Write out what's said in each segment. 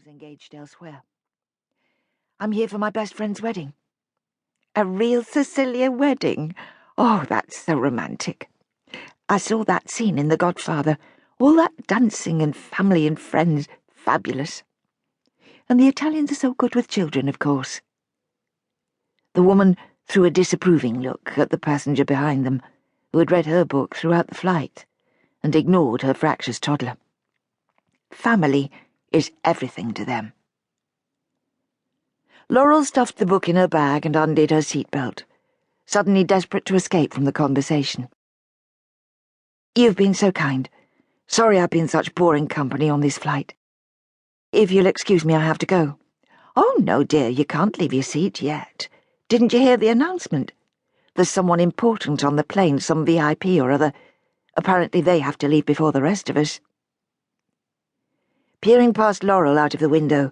was engaged elsewhere. "I'm here for my best friend's wedding." "A real Sicilian wedding? Oh, that's so romantic. I saw that scene in The Godfather. All that dancing and family and friends. Fabulous. And the Italians are so good with children, of course." The woman threw a disapproving look at the passenger behind them, who had read her book throughout the flight, and ignored her fractious toddler. Family is everything to them. Laurel stuffed the book in her bag and undid her seatbelt, suddenly desperate to escape from the conversation. "You've been so kind. Sorry I've been such boring company on this flight. If you'll excuse me, I have to go." "Oh, no, dear, you can't leave your seat yet. Didn't you hear the announcement? There's someone important on the plane, some VIP or other. Apparently they have to leave before the rest of us." Peering past Laurel out of the window,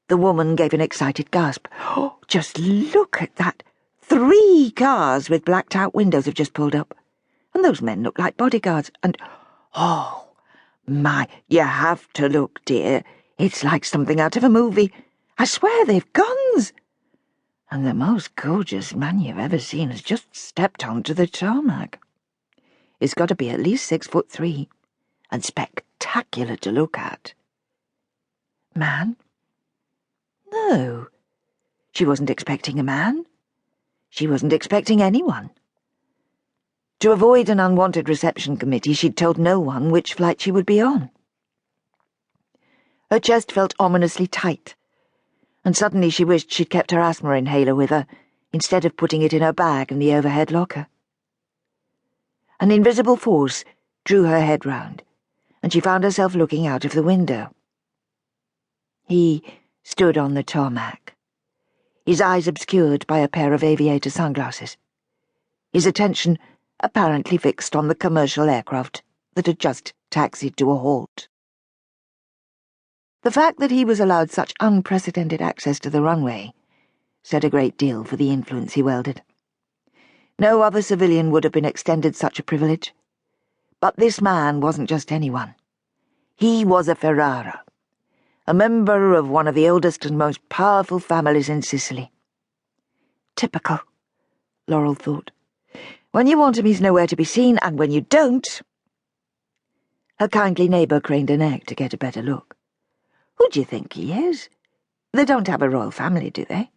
the woman gave an excited gasp. "Oh, just look at that! 3 cars with blacked-out windows have just pulled up. And those men look like bodyguards. And, oh, my, you have to look, dear. It's like something out of a movie. I swear they've guns. And the most gorgeous man you've ever seen has just stepped onto the tarmac. He's got to be at least 6'3", and spectacular to look at." Man? No. She wasn't expecting a man. She wasn't expecting anyone. To avoid an unwanted reception committee, she'd told no one which flight she would be on. Her chest felt ominously tight, and suddenly she wished she'd kept her asthma inhaler with her, instead of putting it in her bag in the overhead locker. An invisible force drew her head round, and she found herself looking out of the window. He stood on the tarmac, his eyes obscured by a pair of aviator sunglasses, his attention apparently fixed on the commercial aircraft that had just taxied to a halt. The fact that he was allowed such unprecedented access to the runway said a great deal for the influence he wielded. No other civilian would have been extended such a privilege. But this man wasn't just anyone. He was a Ferrara, a member of one of the oldest and most powerful families in Sicily. Typical, Laurel thought. When you want him, he's nowhere to be seen, and when you don't... Her kindly neighbour craned her neck to get a better look. "Who do you think he is? They don't have a royal family, do they?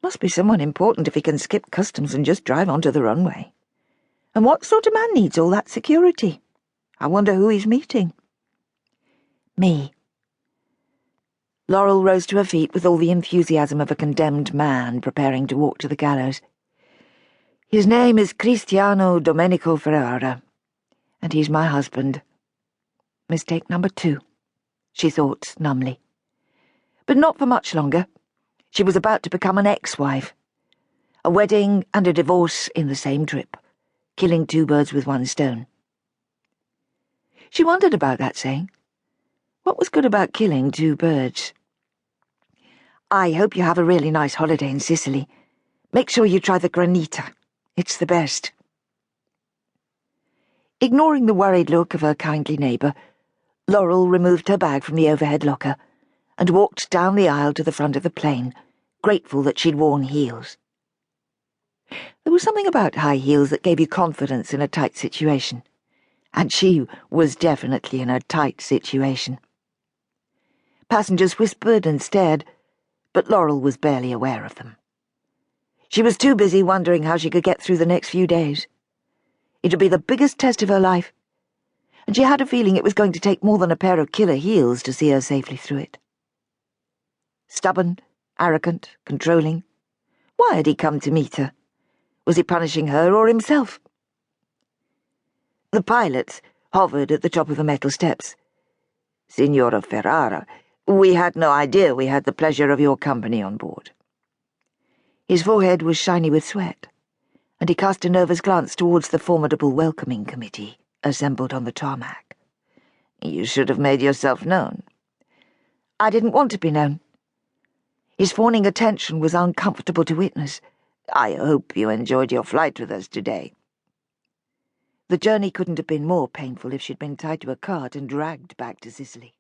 Must be someone important if he can skip customs and just drive onto the runway. And what sort of man needs all that security? I wonder who he's meeting." "Me." Laurel rose to her feet with all the enthusiasm of a condemned man preparing to walk to the gallows. "His name is Cristiano Domenico Ferrara, and he's my husband. Mistake number 2, she thought numbly. But not for much longer. She was about to become an ex-wife. A wedding and a divorce in the same trip, killing 2 birds with 1 stone. She wondered about that saying. What was good about killing 2 birds? "I hope you have a really nice holiday in Sicily. Make sure you try the granita. It's the best." Ignoring the worried look of her kindly neighbour, Laurel removed her bag from the overhead locker and walked down the aisle to the front of the plane, grateful that she'd worn heels. There was something about high heels that gave you confidence in a tight situation, and she was definitely in a tight situation. Passengers whispered and stared, but Laurel was barely aware of them. She was too busy wondering how she could get through the next few days. It would be the biggest test of her life, and she had a feeling it was going to take more than a pair of killer heels to see her safely through it. Stubborn, arrogant, controlling. Why had he come to meet her? Was he punishing her or himself? The pilot hovered at the top of the metal steps. "Signora Ferrara, we had no idea we had the pleasure of your company on board." His forehead was shiny with sweat, and he cast a nervous glance towards the formidable welcoming committee assembled on the tarmac. "You should have made yourself known." "I didn't want to be known." His fawning attention was uncomfortable to witness. "I hope you enjoyed your flight with us today." The journey couldn't have been more painful if she'd been tied to a cart and dragged back to Sicily.